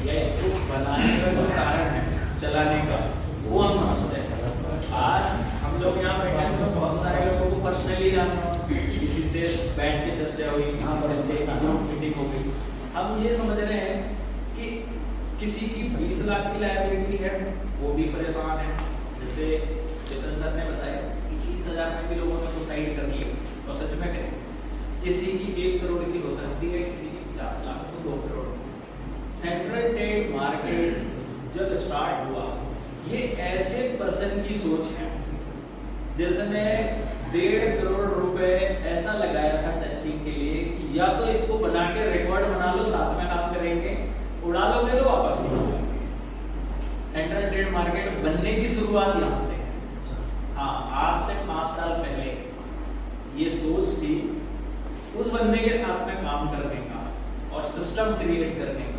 या इसको बनाने का जो कारण है, चलाने का, वो हम समझते हैं। आज हम लोग यहाँ बैठे हैं तो बहुत सारे लोगों को पर्सनली जानते हैं, किसी से बैठ के चर्चा हुई, किसी से ग्रुप मीटिंग हो गई। हम ये समझ रहे हैं कि किसी की 20 लाख की लायबिलिटी है, वो भी परेशान है। जैसे चेतन सर ने बताया कि 30,000 में भी लोगों ने सुसाइड कर ली, और सच में करें, किसी की 1 करोड़ की हो सकती है, किसी की 50 लाख तो 2 करोड़। सेंट्रल ट्रेड मार्केट जब स्टार्ट हुआ, ये ऐसे पर्सन की सोच है जिसने 1.5 करोड़ रुपए ऐसा लगाया था टेस्टिंग के लिए कि या तो इसको बना के रिकॉर्ड बना लो, साथ में काम करेंगे, उड़ा लोगे तो वापस नहीं हो जाएंगे। सेंट्रल ट्रेड मार्केट बनने की शुरुआत यहाँ से है। हाँ, आज से 5 साल पहले ये सोच थी उस बंदे के साथ में काम करने का और सिस्टम क्रिएट करने का।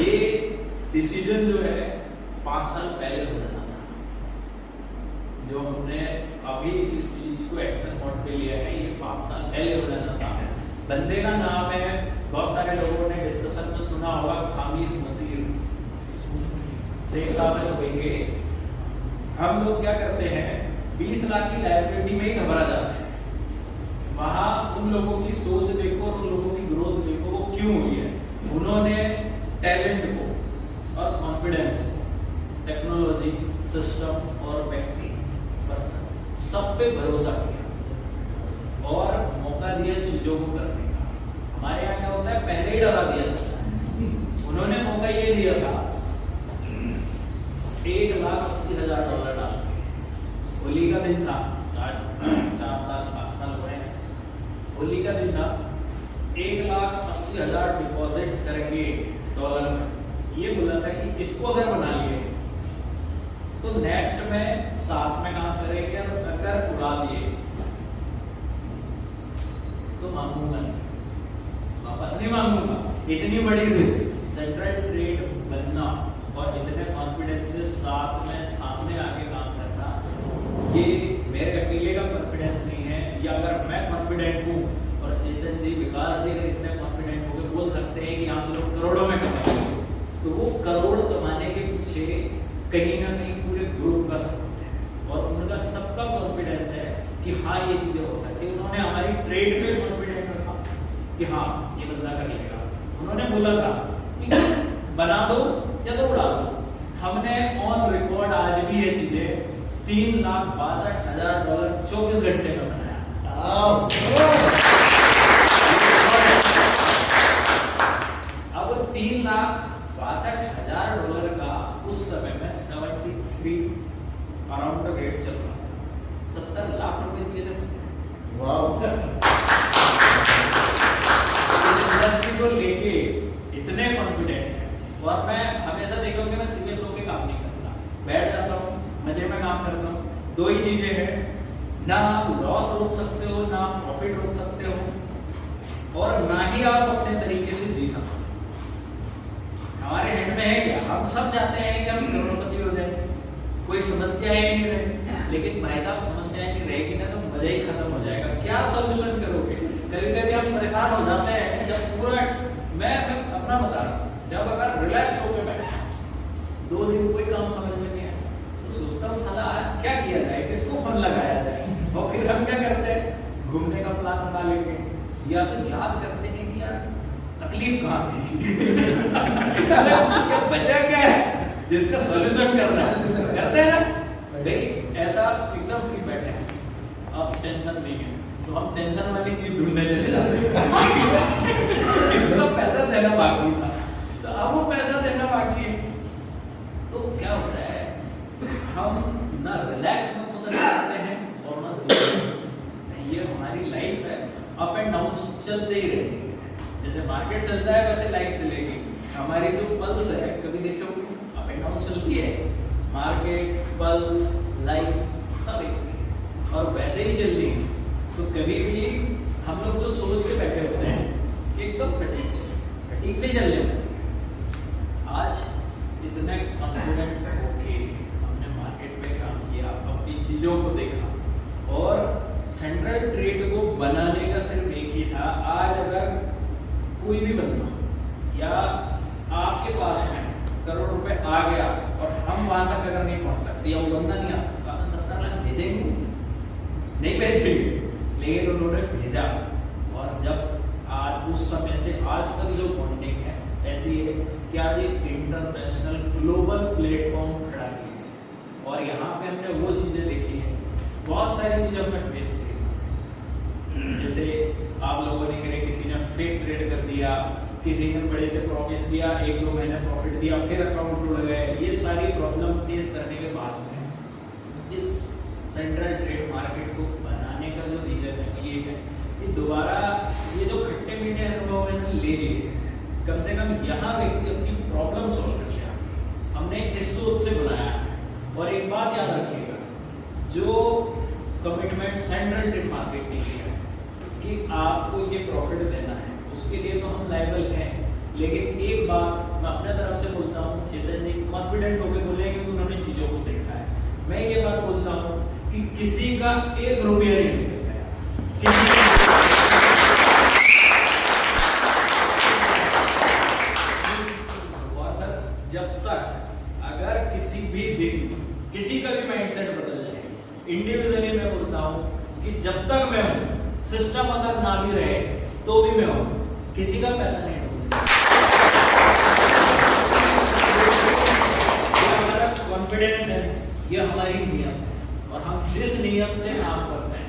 ये डिसीजन जो है 5 साल पहले हो जाना था, जो हमने अभी इस चीज को एक्शन मोड पे लिया है, ये 5 साल पहले हो जाना था। बंदे का नाम है, बहुत सारे लोगों ने डिस्कशन में सुना होगा, खामिस मसीह। शेख साहब ने कहेंगे हम लोग क्या करते हैं, 20 लाख की लायबिलिटी में ही घबरा जाते हैं। वहां उन लोगों की सोच देखो और उन लोगों की ग्रोथ देखो, वो क्यों हुई है। उन्होंने टैलेंट को और कॉन्फिडेंस को, टेक्नोलॉजी, सिस्टम और व्यक्ति, पर्सन, सब पे भरोसा किया और मौका दिया चीजों को करने का। हमारे यहाँ क्या होता है, पहले ही डरा दिया जाता है। उन्होंने मौका ये दिया था, $1,80,000 डाल के। होली का दिन था, आज 4 साल 5 साल हुए हैं, होली का दिन था, 1,80,000 डिपॉजिट करेंगे डॉलर में। ये बोला था कि इसको अगर बना लिए तो नेक्स्ट में साथ में काम करेंगे, और अगर उड़ा दिए तो मांगूंगा नहीं, वापस नहीं मांगूंगा। इतनी बड़ी रिस्क, सेंट्रल ट्रेड बनना और इतने कॉन्फिडेंस से साथ में सामने आके काम करना, ये मेरे अकेले का कॉन्फिडेंस नहीं है। या अगर मैं कॉन्फिडेंट हूँ और चेतन जी, विकास जी अगर इतने कॉन्फिडेंट होकर बोल सकते हैं कि यहाँ से लोग करोड़ों में कमाएंगे, तो वो करोड़ कमाने के पीछे कहीं ना कहीं पूरे ग्रुप का सपोर्ट है और उनका सबका कॉन्फिडेंस है कि हाँ ये चीजें हो सकती है। उन्होंने हमारी ट्रेड पे कॉन्फिडेंट रखा कि हाँ ये बंदा कर लेगा। उन्होंने बोला था कि बना दो या तो उड़ा दो। हमने ऑन रिकॉर्ड आज भी ये चीजें $3,62,000 24 घंटे में बनाया। अब $3,62,000 का उस समय में 73 अराउंड द रेट चल रहा, 70 लाख रुपए दिए थे। इंडस्ट्री को लेके इतने कॉन्फिडेंट है। और मैं हमेशा देखा कि मैं सीरियस होकर काम नहीं करता, बैठ जाता हूँ, मजे में काम करता हूँ। 2 ही चीजें हैं, ना आप लॉस रोक सकते हो, ना आप प्रॉफिट रोक सकते हो, और ना ही आप अपने तरीके से जी सकते हो। हमारे हैंड में है क्या, हम सब चाहते हैं कि हम करोड़पति हो जाए, कोई समस्याएं नहीं रहे। लेकिन भाई साहब, समस्याएं नहीं रहेगी ना तो मजा ही खत्म हो जाएगा। क्या सॉल्यूशन करोगे? कभी कभी हम परेशान हो जाते हैं जब पूरा, मैं अपना बता रहा हूँ, जब अगर रिलैक्स होकर बैठा 2 दिन कोई काम समझ में नहीं आया तो सोचता हूँ साला आज क्या किया जाए, किसको फोन लगाया जाए। और फिर हम क्या करते हैं, घूमने का प्लान बना लेंगे, या तो याद करते हैं कि यार तकलीफ कहाँ थी क्या बचा क्या है जिसका सॉल्यूशन करना है, करते हैं ना। देखिए ऐसा एकदम फ्री बैठे हैं, अब टेंशन नहीं है तो हम टेंशन वाली चीज ढूंढने चले जाते हैं। इसको पैसा देना बाकी था तो अब वो पैसा देना बाकी है, तो क्या होता है, हम ना रिलैक्स में पसंद करते हैं और ना ये हमारी लाइफ है, अप एंड डाउन चलते ही रहेंगे। जैसे मार्केट चलता है वैसे लाइफ चलेगी। हमारी जो पल्स है, कभी देखो अप एंड डाउन चलती है, मार्केट, पल्स, लाइफ सब एक से और वैसे ही चल रही है। तो कभी भी हम लोग जो सोच के बैठे होते हैं कि एकदम सटीक नहीं चल रहे, आज इतने कॉन्फिडेंट होके हमने मार्केट में काम किया, अपनी चीजों को देखा और सेंट्रल ट्रेड को बनाने का सिर्फ एक ही था। आज अगर कोई भी बंदा या आपके पास पास में करोड़ रुपए आ गया और हम वहां तक अगर नहीं पहुंच सकते या वो बंदा नहीं आ सकता, अपन 70 लाख भेजेंगे नहीं भेजेंगे, लेकिन उन्होंने भेजा। और जब आज उस समय से आज तक जो बॉन्डिंग है ऐसी है कि आज एक इंटरनेशनल ग्लोबल प्लेटफॉर्म खड़ा किया है। और यहाँ पे हमने वो चीजें देखी हैं, बहुत सारी चीजें हमने फेस की। जैसे आप लोगों ने करे किसी ने फेक ट्रेड कर दिया, किसी ने बड़े से प्रॉमिस दिया, 1-2 महीने प्रॉफिट दिया, फिर अकाउंट उड़ गए। ये सारी प्रॉब्लम फेस करने के बाद में इस सेंट्रल ट्रेड मार्केट को बनाने का जो रीजन है ये है कि दोबारा ये जो खट्टे मीठे अनुभव है ले लिए, कम से कम यहाँ व्यक्ति अपनी प्रॉब्लम सॉल्व कर लिया, हमने इस सोच से बनाया है। और एक बात याद रखिएगा, जो कमिटमेंट सेंट्रल ट्रेड मार्केट ने किया है कि आपको ये प्रॉफिट देना है, उसके लिए तो हम लायबल हैं। लेकिन एक बात मैं अपने तरफ से बोलता हूँ, चेतन जी कॉन्फिडेंट होकर बोले कि उन्होंने चीजों को देखा है। मैं ये बात बोलता हूँ कि किसी का 1 रुपया नहीं निकल गया, जब तक अगर किसी भी दिन किसी का भी माइंडसेट बदल जाए, इंडिविजुअली मैं बोलता हूँ कि जब तक मैं हूँ, सिस्टम अगर ना भी रहे तो भी मैं हूँ, किसी का पैसा नहीं डूबेगा। ये हमारा कॉन्फिडेंस है, ये हमारी नियम है। और हम जिस नियम से काम करते हैं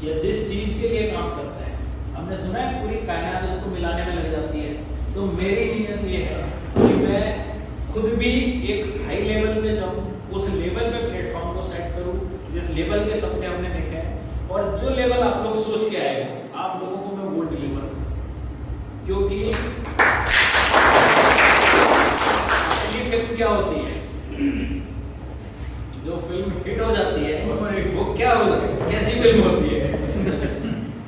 या जिस चीज के लिए काम करते हैं, हमने सुना है पूरी कायनात उसको मिलाने में लग जाती है। तो मेरी नियत ये है कि मैं खुद भी एक हाई लेवल पे जाऊं, उस लेवल पे प्लेटफॉर्म को सेट करूं जिस लेवल के सपने हमने देखे हैं, और जो लेवल आप लोग सोच के आए हो आप लोगों को मैं वो डिलीवर करूं। क्योंकि असली फिल्म क्या होती है, जो फिल्म हिट हो जाती है वो क्या हो जाती है, कैसी फिल्म होती है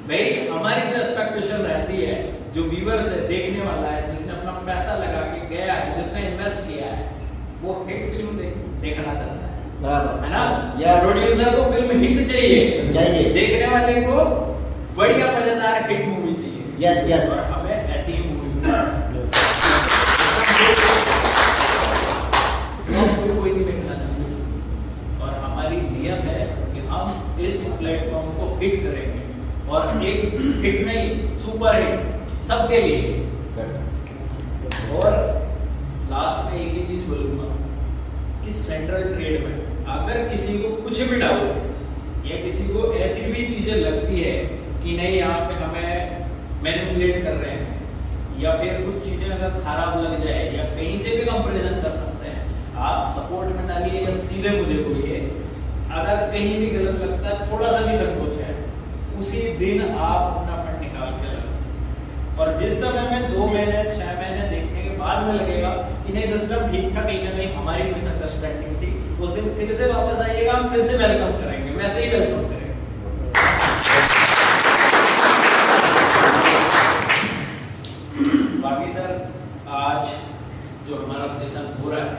भाई, हमारी जो एक्सपेक्टेशन रहती है, जो व्यूअर्स है, देखने वाला है, जिसने अपना पैसा लगा के गया है, जिसने इन्वेस्ट किया है, वो हिट फिल्म देखना चाहता है, बराबर है ना। या प्रोड्यूसर को फिल्म हिट चाहिए, देखने वाले को बढ़िया मजेदार हिट मूवी चाहिए। यस यस, और हमें ऐसी ही मूवी कोई नहीं देखना चाहता। और हमारी नियत है कि हम इस प्लेटफॉर्म को हिट करेंगे, और एक हिट नहीं सुपर हिट सबके लिए। और लास्ट में एक ही चीज बोलूंगा कि सेंट्रल ट्रेड में अगर किसी को कुछ भी डाउट या किसी को ऐसी भी चीजें लगती है कि नहीं यहाँ पे हमें मैनिपुलेट कर रहे हैं, या फिर कुछ चीजें अगर खराब लग जाए या कहीं से भी कंपैरिजन कर सकते हैं, आप सपोर्ट में डालिए या सीधे मुझे बोलिए। अगर कहीं भी गलत लगता है, थोड़ा सा भी संकोच है, उसी दिन आप अपना फंड निकाल के लगा। और जिस समय में 2 महीने 6 महीने देखने के बाद में लगेगा कि नहीं सिस्टम ठीक था, कहीं ना कहीं हमारी मिसअंडरस्टैंडिंग थी, उस दिन फिर से वापस आइएगा, हम फिर से वेलकम करेंगे, वैसे ही वेलकम करेंगे। बाकी सर आज जो हमारा सेशन हो रहा है,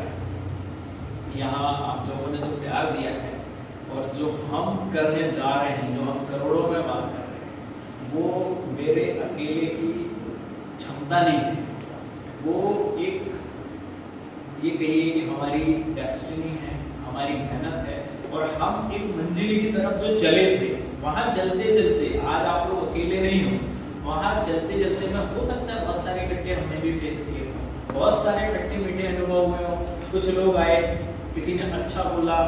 यहाँ आप लोगों ने जो प्यार दिया है और जो हम करने जा रहे हैं, जो हम करोड़ों में बात कर रहे हैं, वो मेरे अकेले की क्षमता नहीं है, वो एक ये कहिए कि हमारी डेस्टिनी है, हमारी मेहनत है। और हम एक मंजिल की तरफ जो चले थे, वहाँ चलते चलते आज आप लोग अकेले नहीं हो, वहाँ चलते चलते में हो सकता है बहुत सारे कट्टे हमने भी फेस किए हो, बहुत सारे कट्टे मीठे अनुभव हुए हो। कुछ लोग आए, किसी ने अच्छा बोला,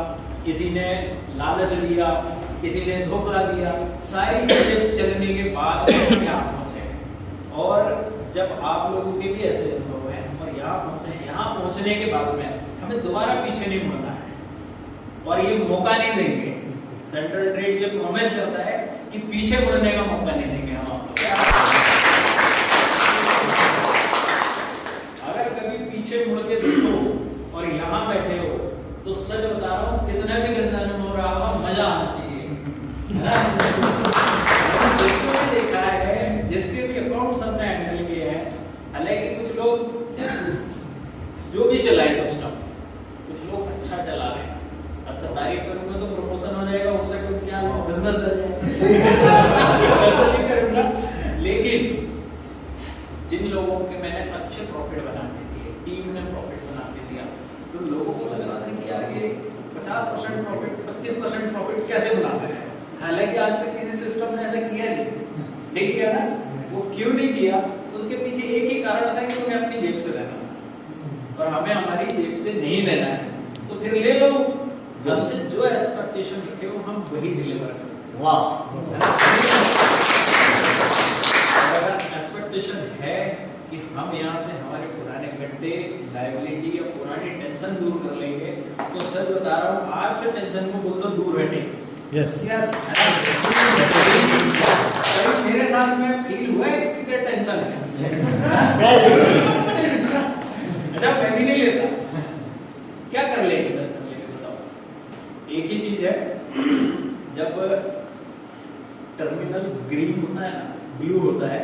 किसी ने लालच दिया, किसी ने धोखा दिया, सारी चीजें चलने के बाद हम यहाँ पहुंचे। और जब आप लोगों के भी ऐसे अनुभव हैं और यहाँ पहुंचे, यहाँ पहुंचने के बाद में हमें दोबारा पीछे नहीं मुड़ना है और ये मौका नहीं देंगे। सेंट्रल ट्रेड ये प्रॉमिस करता है कि पीछे मुड़ने का मौका नहीं देंगे हम आप लोग। अगर कभी पीछे मुड़ के देखो और यहाँ बैठे हो तो सच बता रहा हूँ, कितना भी गंदा अनुभव रहा होगा, मजा आना चाहिए, है ना। जिसको भी देखा है, जिसके भी अकाउंट हमने हैंडल किए हैं, हालांकि कुछ लोग जो भी चलाए सिस्टम, कुछ लोग अच्छा चला रहे हैं। अच्छा तारीफ करूंगा तो प्रमोशन हो जाएगा, हो सकता है क्या बिजनेस करूंगा। लेकिन जिन लोगों के मैंने अच्छे प्रॉफिट बनाने दिए, टीम कि 50% प्रॉफिट 25% प्रॉफिट कैसे बनाते हैं, हालांकि आज तक किसी सिस्टम ने ऐसा किया नहीं किया ना। वो क्यों नहीं किया, तो उसके पीछे एक ही कारण था कि तुम्हें अपनी जेब से देना और हमें हमारी जेब से नहीं देना है, तो फिर ले लो, हमसे जो एक्सपेक्टेशन रखे हो हम वही डिलीवर करें। वाह, अगर एक्सपेक्टेशन है कि हम यहाँ से हमारे पुराने गड्ढे, लायबिलिटी या पुरानी टेंशन दूर कर लेंगे, तो सच बता रहा हूँ आज से टेंशन को बोल दो दूर हटे। यस मेरे साथ में फील हुआ है कि टेंशन है। अच्छा मैं भी नहीं लेता, क्या कर लेंगे टेंशन लेके बताओ। एक ही चीज है, जब टर्मिनल ग्रीन होता है ना, ब्लू होता है,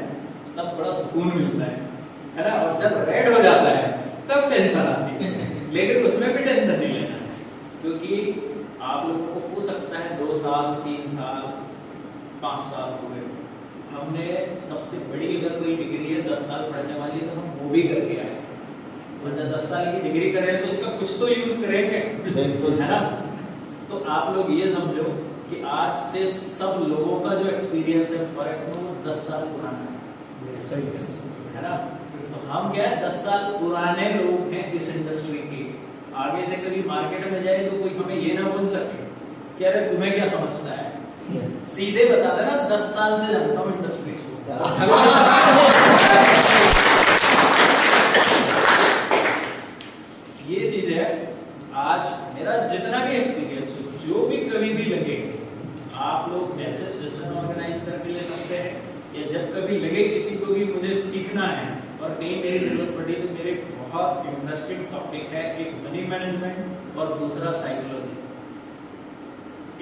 तब बड़ा सुकून मिलता है ना, और जब रेड हो जाता है तब टेंशन आती है। लेकिन उसमें भी टेंशन नहीं लेना, क्योंकि आप लोगों को हो सकता है 2 साल 3 साल 5 साल हो गए, हमने सबसे बड़ी अगर कोई डिग्री है 10 साल पढ़ने वाली है तो हम वो भी करके आए, और जब 10 साल की डिग्री करें तो उसका कुछ तो यूज करेंगे, है ना। तो आप लोग ये समझो कि आज से सब लोगों का जो एक्सपीरियंस है फॉरेक्स में वो 10 साल पुराना है ना। तो हम क्या है 10 साल पुराने लोग हैं इस इंडस्ट्री के, आगे से कभी मार्केट में जाए तो कोई हमें ये ना बोल सके कि अरे तुम्हें क्या समझता है, सीधे बता देना 10 साल से जानता हूँ इंडस्ट्री को। ये चीज है, आज मेरा जितना भी एक्सपीरियंस हो, जो भी कभी भी लगे, आप लोग ऐसे सेशन ऑर्गेनाइज करके ले सकते हैं, या जब कभी लगे किसी को भी मुझे सीखना है और कहीं मेरी जरूरत पड़ी, तो मेरे बहुत इंटरेस्टिंग टॉपिक है, एक मनी मैनेजमेंट और दूसरा साइकोलॉजी।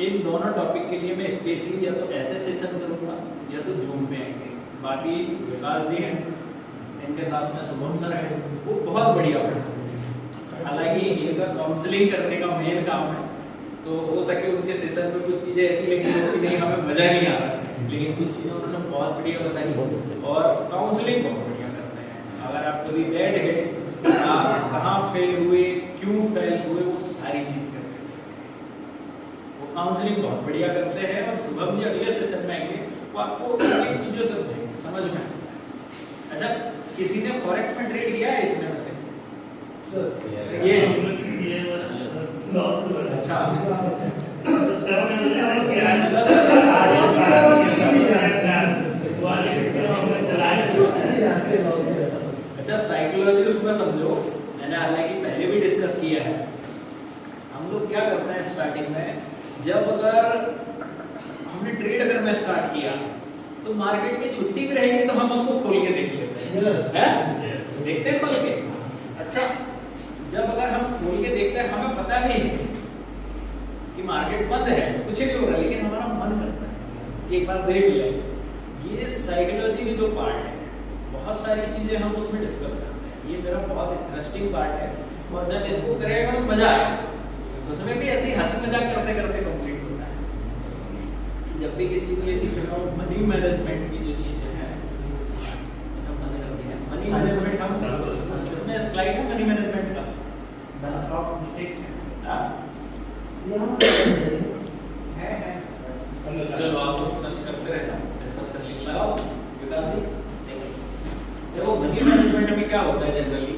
इन दोनों टॉपिक के लिए मैं स्पेशली या तो ऐसे सेशन करूंगा या तो जूम पे आएंगे। बाकी विकास जी हैं, इनके साथ में शुभम सर है, वो बहुत बढ़िया पढ़ाते हैं। हालांकि इनका काउंसलिंग करने का मेन काम है, तो हो सके उनके सेशन में कुछ चीज़ें ऐसी लगी हो कि नहीं हमें मजा नहीं आ रहा, लेकिन कुछ चीज़ें उन्होंने बहुत बढ़िया बताई और काउंसलिंग बहुत बढ़िया करते हैं। अगर आप कभी बैठ गए आप कहाँ फेल हुए, क्यों फेल हुए, वो सारी चीज़ करते हैं। वो काउंसलिंग बहुत बढ़िया करते हैं, और शुभम जी अगले सेशन में आएंगे वो आपको एक चीज़ों से बताएंगे, समझ में। अच्छा, किसी ने फॉरेक्स में ट्रेड किया है इतने में से? ये अच्छा अच्छा साइकोलॉजी उसमें समझो, मैंने हालांकि पहले भी डिस्कस किया है। हम लोग क्या करते हैं स्टार्टिंग में, जब अगर हमने ट्रेड करना स्टार्ट किया तो मार्केट की छुट्टी भी रहेगी तो हम उसको खोल के देख लेते हैं, देखते हैं खोल के। अच्छा, जब अगर हम खोल के देखते हैं हमें पता नहीं है कि मार्केट बंद है, कुछ नहीं हो रहा, लेकिन हमारा मन करता है कि एक बार देख ले। ये साइकोलॉजी की जो पार्ट है, बहुत सारी चीजें हम उसमें डिस्कस करते हैं, ये मेरा बहुत इंटरेस्टिंग पार्ट है, और जब इसको करेगा तो मजा आएगा। उसमें भी ऐसे हंसी मजाक करते करते कंप्लीट होता है। जब भी किसी को ऐसी मनी मैनेजमेंट की जो चीजें हैं, अच्छा बंद कर दिया मनी मैनेजमेंट, हम इसमें स्लाइड है मनी मैनेजमेंट का चलो आप लोग सर्च करते रहना, डिस्कस कर लिंक लगाओ। विकास जी देखो मनी मैनेजमेंट में क्या होता है जनरली,